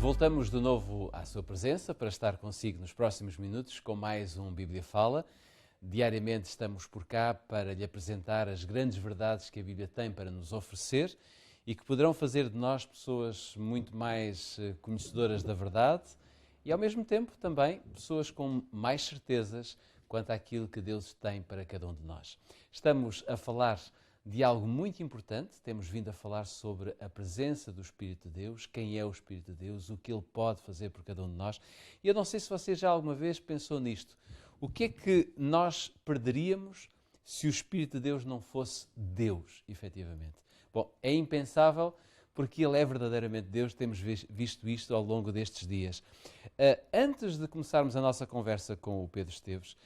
Voltamos de novo à sua presença para estar consigo nos próximos minutos com mais um Bíblia Fala. Diariamente estamos por cá para lhe apresentar as grandes verdades que a Bíblia tem para nos oferecer e que poderão fazer de nós pessoas muito mais conhecedoras da verdade e, ao mesmo tempo, também pessoas com mais certezas quanto àquilo que Deus tem para cada um de nós. Estamos a falar de algo muito importante, temos vindo a falar sobre a presença do Espírito de Deus, quem é o Espírito de Deus, o que Ele pode fazer por cada um de nós. E eu não sei se você já alguma vez pensou nisto. O que é que nós perderíamos se o Espírito de Deus não fosse Deus, efetivamente? Bom, é impensável porque Ele é verdadeiramente Deus, temos visto isto ao longo destes dias. Antes de começarmos a nossa conversa com o Pedro Esteves,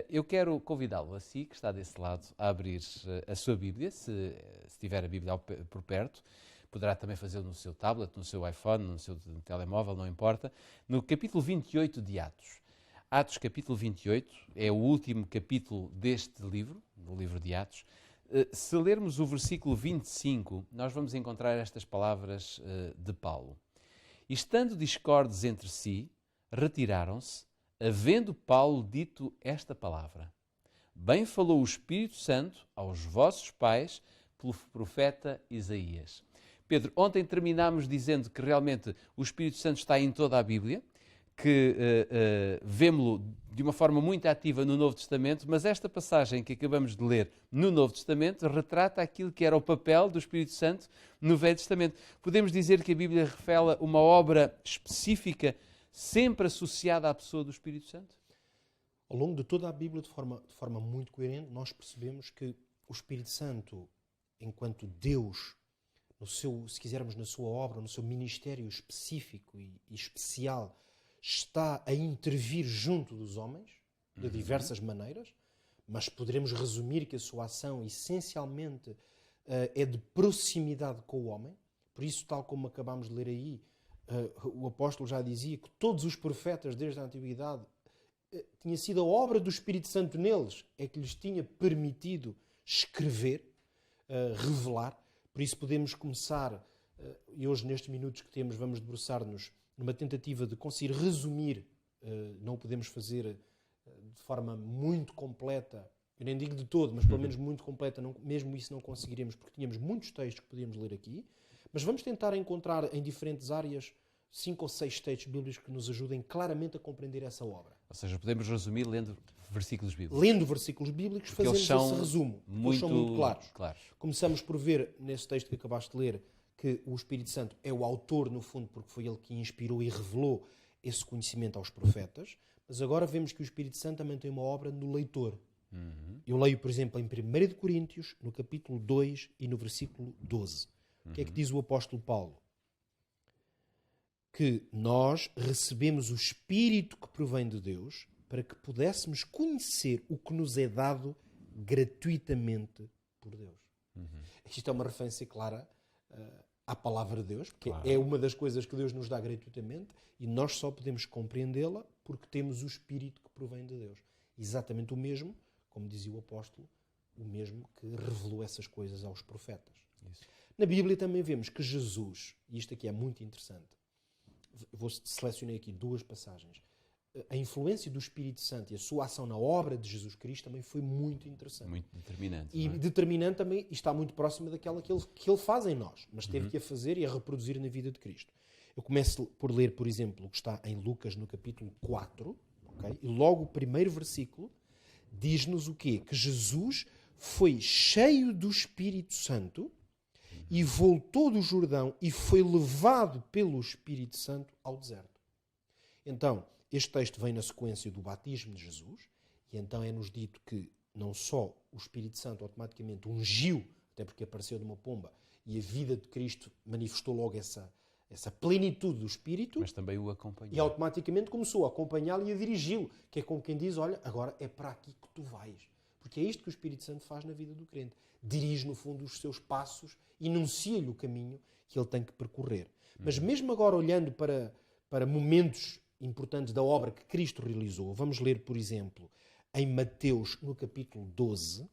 eu quero convidá-lo a si, que está desse lado, a abrir a sua Bíblia, se tiver a Bíblia por perto. Poderá também fazê-lo no seu tablet, no seu iPhone, no seu telemóvel, não importa. No capítulo 28 de Atos. Atos capítulo 28 é o último capítulo deste livro, do livro de Atos. Se lermos o versículo 25, nós vamos encontrar estas palavras de Paulo. E estando discordes entre si, retiraram-se, havendo Paulo dito esta palavra: Bem falou o Espírito Santo aos vossos pais pelo profeta Isaías. Pedro, ontem terminámos dizendo que realmente o Espírito Santo está em toda a Bíblia, que vemo-lo de uma forma muito ativa no Novo Testamento, mas esta passagem que acabamos de ler no Novo Testamento retrata aquilo que era o papel do Espírito Santo no Velho Testamento. Podemos dizer que a Bíblia revela uma obra específica sempre associada à pessoa do Espírito Santo? Ao longo de toda a Bíblia, de forma muito coerente, nós percebemos que o Espírito Santo, enquanto Deus, se quisermos, na sua obra, no seu ministério específico e especial, está a intervir junto dos homens, de diversas maneiras, mas poderemos resumir que a sua ação, essencialmente, é de proximidade com o homem. Por isso, tal como acabámos de ler aí, o apóstolo já dizia que todos os profetas desde a antiguidade tinha sido a obra do Espírito Santo neles, é que lhes tinha permitido escrever, revelar. Por isso podemos começar, e hoje nestes minutos que temos vamos debruçar-nos numa tentativa de conseguir resumir, não o podemos fazer de forma muito completa, eu nem digo de todo, mas pelo menos muito completa, mesmo isso não conseguiremos porque tínhamos muitos textos que podíamos ler aqui. Mas vamos tentar encontrar em diferentes áreas 5 ou 6 textos bíblicos que nos ajudem claramente a compreender essa obra. Ou seja, podemos resumir lendo versículos bíblicos. Lendo versículos bíblicos, porque fazemos esse resumo. Eles são muito claros. Começamos por ver, nesse texto que acabaste de ler, que o Espírito Santo é o autor, no fundo, porque foi ele que inspirou e revelou esse conhecimento aos profetas. Mas agora vemos que o Espírito Santo também tem uma obra no leitor. Eu leio, por exemplo, em 1 Coríntios, no capítulo 2 e no versículo 12. O que é que diz o apóstolo Paulo? Que nós recebemos o Espírito que provém de Deus para que pudéssemos conhecer o que nos é dado gratuitamente por Deus. Isto é uma referência clara à palavra de Deus, porque é uma das coisas que Deus nos dá gratuitamente e nós só podemos compreendê-la porque temos o Espírito que provém de Deus. Exatamente o mesmo, como dizia o apóstolo, o mesmo que revelou essas coisas aos profetas. Isso. Na Bíblia também vemos que Jesus, e isto aqui é muito interessante, selecionei aqui 2 passagens, a influência do Espírito Santo e a sua ação na obra de Jesus Cristo também foi muito interessante. Muito determinante. E determinante também, e está muito próxima daquela que ele faz em nós, mas teve que a fazer e a reproduzir na vida de Cristo. Eu começo por ler, por exemplo, o que está em Lucas no capítulo 4, okay? E logo o primeiro versículo diz-nos o quê? Que Jesus foi cheio do Espírito Santo e voltou do Jordão e foi levado pelo Espírito Santo ao deserto. Então, este texto vem na sequência do batismo de Jesus e então é-nos dito que não só o Espírito Santo automaticamente ungiu, até porque apareceu de uma pomba, e a vida de Cristo manifestou logo essa plenitude do Espírito, mas também o acompanhou. E automaticamente começou a acompanhá-lo e a dirigi-lo, que é como quem diz, olha, agora é para aqui que tu vais. Porque é isto que o Espírito Santo faz na vida do crente. Dirige, no fundo, os seus passos, enuncia-lhe o caminho que ele tem que percorrer. Mas mesmo agora, olhando para momentos importantes da obra que Cristo realizou, vamos ler, por exemplo, em Mateus, no capítulo 12,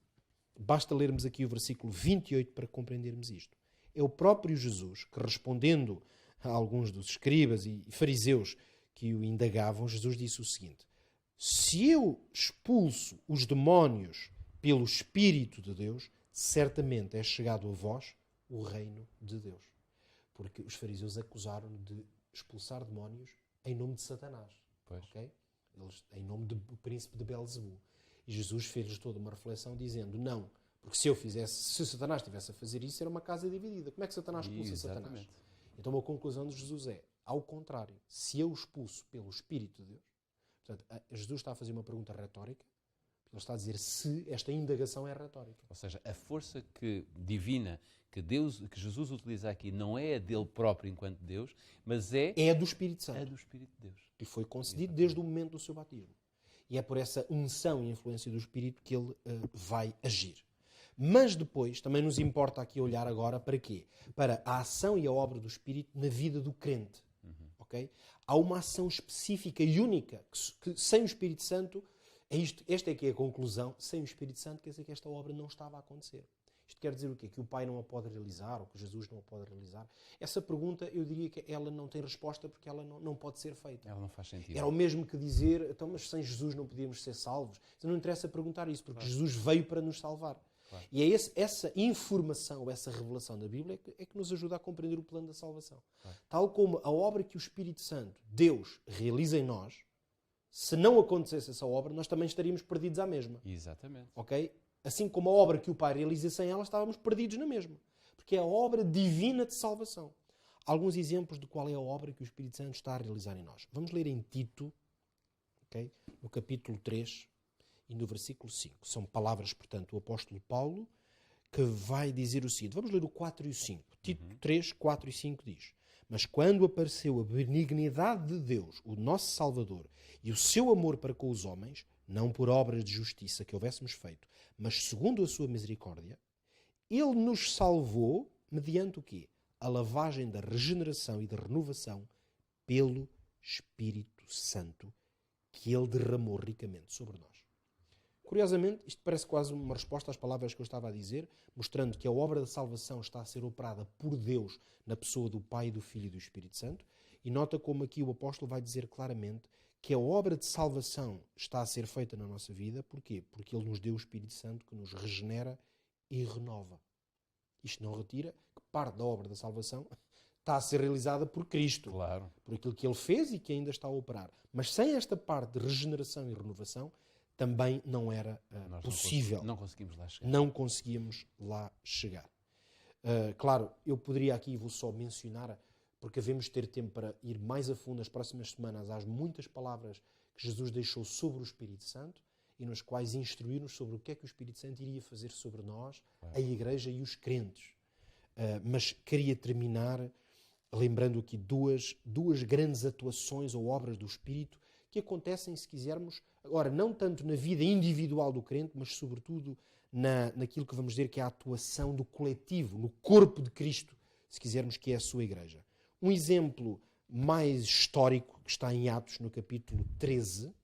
basta lermos aqui o versículo 28 para compreendermos isto. É o próprio Jesus que, respondendo a alguns dos escribas e fariseus que o indagavam, Jesus disse o seguinte: se eu expulso os demónios pelo Espírito de Deus, certamente é chegado a vós o reino de Deus. Porque os fariseus acusaram-no de expulsar demónios em nome de Satanás. Okay? Em nome do príncipe de Belzebu. E Jesus fez-lhes toda uma reflexão dizendo: não, porque se Satanás estivesse a fazer isso, era uma casa dividida. Como é que Satanás expulsa Satanás? Então a conclusão de Jesus é, ao contrário, se eu expulso pelo Espírito de Deus. Portanto, Jesus está a fazer uma pergunta retórica. Ele está a dizer se esta indagação é retórica. Ou seja, a força divina que Jesus utiliza aqui não é a dele próprio enquanto Deus, mas é a do Espírito Santo. É do Espírito de Deus. E foi concedido desde o momento do seu batismo. E é por essa unção e influência do Espírito que ele vai agir. Mas depois, também nos importa aqui olhar agora para quê? Para a ação e a obra do Espírito na vida do crente. Okay? Há uma ação específica e única que sem o Espírito Santo, esta é que é a conclusão, sem o Espírito Santo quer dizer que esta obra não estava a acontecer. Isto quer dizer o quê? Que o Pai não a pode realizar ou que Jesus não a pode realizar? Essa pergunta, eu diria que ela não tem resposta porque ela não pode ser feita. Ela não faz sentido. Era o mesmo que dizer, então, mas sem Jesus não podíamos ser salvos. Então, não interessa perguntar isso, porque Jesus veio para nos salvar. E é essa informação, essa revelação da Bíblia é que nos ajuda a compreender o plano da salvação. Tal como a obra que o Espírito Santo, Deus, realiza em nós, se não acontecesse essa obra, nós também estaríamos perdidos à mesma. Exatamente. Okay? Assim como a obra que o Pai realiza sem ela, estávamos perdidos na mesma. Porque é a obra divina de salvação. Alguns exemplos de qual é a obra que o Espírito Santo está a realizar em nós. Vamos ler em Tito, okay? No capítulo 3 e no versículo 5. São palavras, portanto, do apóstolo Paulo, que vai dizer o seguinte. Vamos ler o 4 e o 5. Tito 3, 4 e 5 diz: mas quando apareceu a benignidade de Deus, o nosso Salvador, e o seu amor para com os homens, não por obras de justiça que houvéssemos feito, mas segundo a sua misericórdia, ele nos salvou mediante o quê? A lavagem da regeneração e da renovação pelo Espírito Santo que ele derramou ricamente sobre nós. Curiosamente, isto parece quase uma resposta às palavras que eu estava a dizer, mostrando que a obra da salvação está a ser operada por Deus na pessoa do Pai, do Filho e do Espírito Santo. E nota como aqui o apóstolo vai dizer claramente que a obra de salvação está a ser feita na nossa vida. Porquê? Porque ele nos deu o Espírito Santo que nos regenera e renova. Isto não retira que parte da obra da salvação está a ser realizada por Cristo. Claro. Por aquilo que ele fez e que ainda está a operar. Mas sem esta parte de regeneração e renovação, também não era possível. Não conseguimos lá chegar. Não conseguíamos lá chegar. Claro, eu poderia aqui, vou só mencionar, porque devemos ter tempo para ir mais a fundo nas próximas semanas às muitas palavras que Jesus deixou sobre o Espírito Santo e nas quais instruir-nos sobre o que é que o Espírito Santo iria fazer sobre nós, a Igreja e os crentes. Mas queria terminar lembrando aqui duas grandes atuações ou obras do Espírito que acontecem, se quisermos, agora, não tanto na vida individual do crente, mas sobretudo naquilo que vamos dizer que é a atuação do coletivo, no corpo de Cristo, se quisermos, que é a sua Igreja. Um exemplo mais histórico, que está em Atos, no capítulo 13,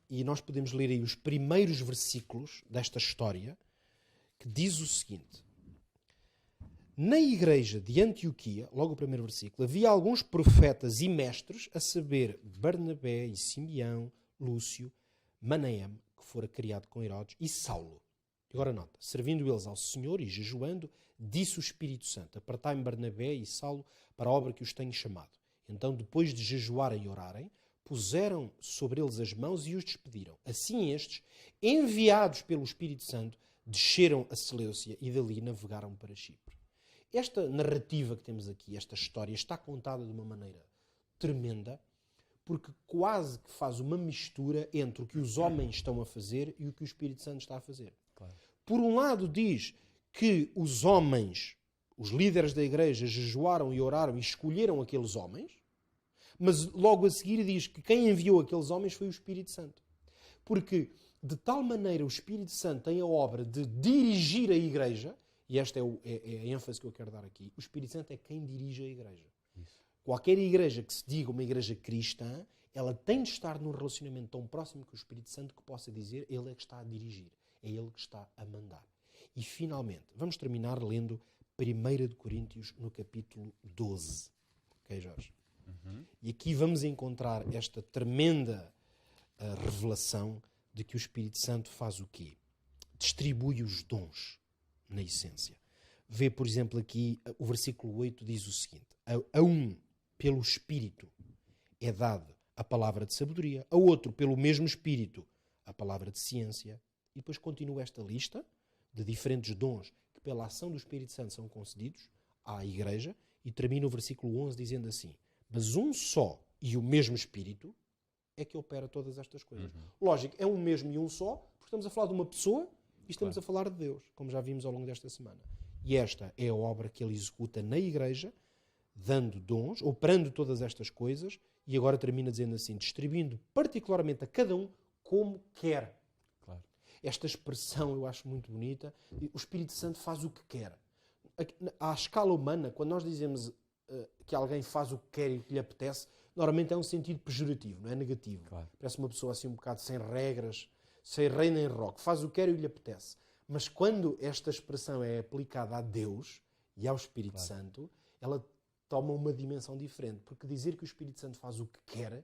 e nós podemos ler aí os primeiros versículos desta história, que diz o seguinte: na igreja de Antioquia, logo o primeiro versículo, havia alguns profetas e mestres, a saber, Barnabé e Simeão, Lúcio, Manaém, que fora criado com Herodes, e Saulo. Agora nota, servindo eles ao Senhor e jejuando, disse o Espírito Santo: apartai-me Barnabé e Saulo para a obra que os tenho chamado. Então, depois de jejuarem e orarem, puseram sobre eles as mãos e os despediram. Assim estes, enviados pelo Espírito Santo, desceram a Seleucia e dali navegaram para Chipre. Esta narrativa que temos aqui, esta história, está contada de uma maneira tremenda, porque quase que faz uma mistura entre o que os homens estão a fazer e o que o Espírito Santo está a fazer. Claro. Por um lado diz que os homens, os líderes da igreja, jejuaram e oraram e escolheram aqueles homens, mas logo a seguir diz que quem enviou aqueles homens foi o Espírito Santo. Porque de tal maneira o Espírito Santo tem a obra de dirigir a igreja, e esta é a ênfase que eu quero dar aqui, o Espírito Santo é quem dirige a igreja. Isso. Qualquer igreja que se diga uma igreja cristã, ela tem de estar num relacionamento tão próximo com o Espírito Santo que possa dizer: ele é que está a dirigir, é ele que está a mandar. E finalmente, vamos terminar lendo 1 de Coríntios, no capítulo 12. Ok, Jorge? E aqui vamos encontrar esta tremenda revelação de que o Espírito Santo faz o quê? Distribui os dons, na essência. Vê, por exemplo, aqui o versículo 8 diz o seguinte: a um, pelo Espírito, é dada a palavra de sabedoria, a outro, pelo mesmo Espírito, a palavra de ciência. E depois continua esta lista de diferentes dons que pela ação do Espírito Santo são concedidos à Igreja, e termina o versículo 11 dizendo assim: mas um só e o mesmo Espírito é que opera todas estas coisas. Lógico, é um mesmo e um só, porque estamos a falar de uma pessoa e estamos a falar de Deus, como já vimos ao longo desta semana. E esta é a obra que ele executa na Igreja, dando dons, operando todas estas coisas, e agora termina dizendo assim: distribuindo particularmente a cada um como quer. Claro. Esta expressão eu acho muito bonita. O Espírito Santo faz o que quer. À escala humana, quando nós dizemos que alguém faz o que quer e o que lhe apetece, normalmente é um sentido pejorativo, não é negativo. Claro. Parece uma pessoa assim um bocado sem regras, sem rei nem roque. Faz o que quer e o que lhe apetece. Mas quando esta expressão é aplicada a Deus e ao Espírito Santo, ela toma uma dimensão diferente. Porque dizer que o Espírito Santo faz o que quer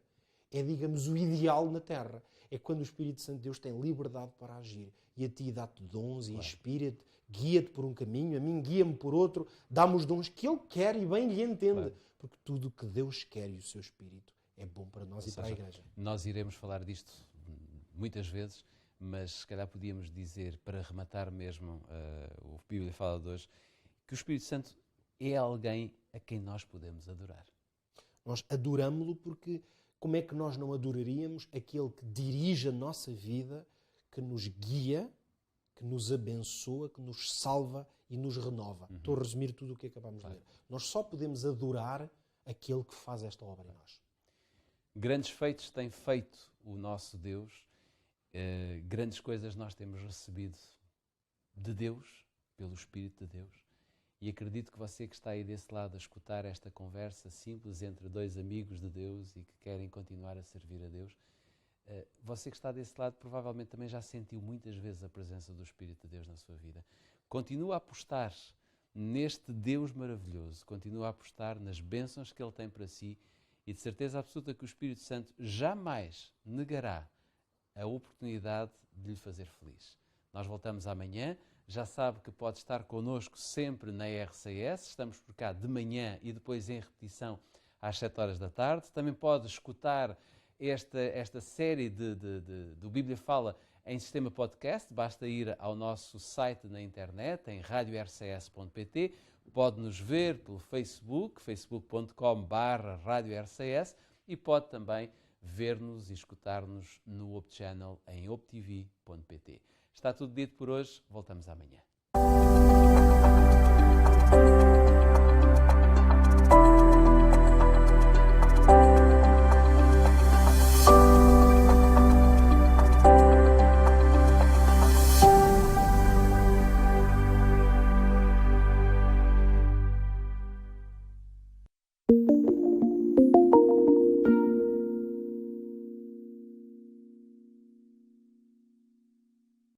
é, digamos, o ideal na Terra. É quando o Espírito Santo de Deus tem liberdade para agir. E a ti dá-te dons e inspira-te, guia-te por um caminho, a mim guia-me por outro, dá-me os dons que Ele quer e bem lhe entende. Porque tudo o que Deus quer e o seu Espírito é bom para nós e para a Igreja. Nós iremos falar disto muitas vezes, mas se calhar podíamos dizer, para rematar mesmo o Bíblia Fala de hoje, que o Espírito Santo é alguém a quem nós podemos adorar. Nós adoramo-lo porque como é que nós não adoraríamos aquele que dirige a nossa vida, que nos guia, que nos abençoa, que nos salva e nos renova. Estou a resumir tudo o que acabamos de ler. Nós só podemos adorar aquele que faz esta obra em nós. Grandes feitos tem feito o nosso Deus. Grandes coisas nós temos recebido de Deus, pelo Espírito de Deus, e acredito que você que está aí desse lado a escutar esta conversa simples entre dois amigos de Deus e que querem continuar a servir a Deus, você que está desse lado provavelmente também já sentiu muitas vezes a presença do Espírito de Deus na sua vida. Continua a apostar neste Deus maravilhoso, continua a apostar nas bênçãos que Ele tem para si, e de certeza absoluta que o Espírito Santo jamais negará a oportunidade de lhe fazer feliz. Nós voltamos amanhã. Já sabe que pode estar connosco sempre na RCS. Estamos por cá de manhã e depois em repetição às 7 horas da tarde. Também pode escutar esta série do Bíblia Fala em sistema podcast. Basta ir ao nosso site na internet, em radiorcs.pt. Pode nos ver pelo Facebook, facebook.com/radiorcs, e pode também ver-nos e escutar-nos no Op Channel em optv.pt. Está tudo dito por hoje. Voltamos amanhã.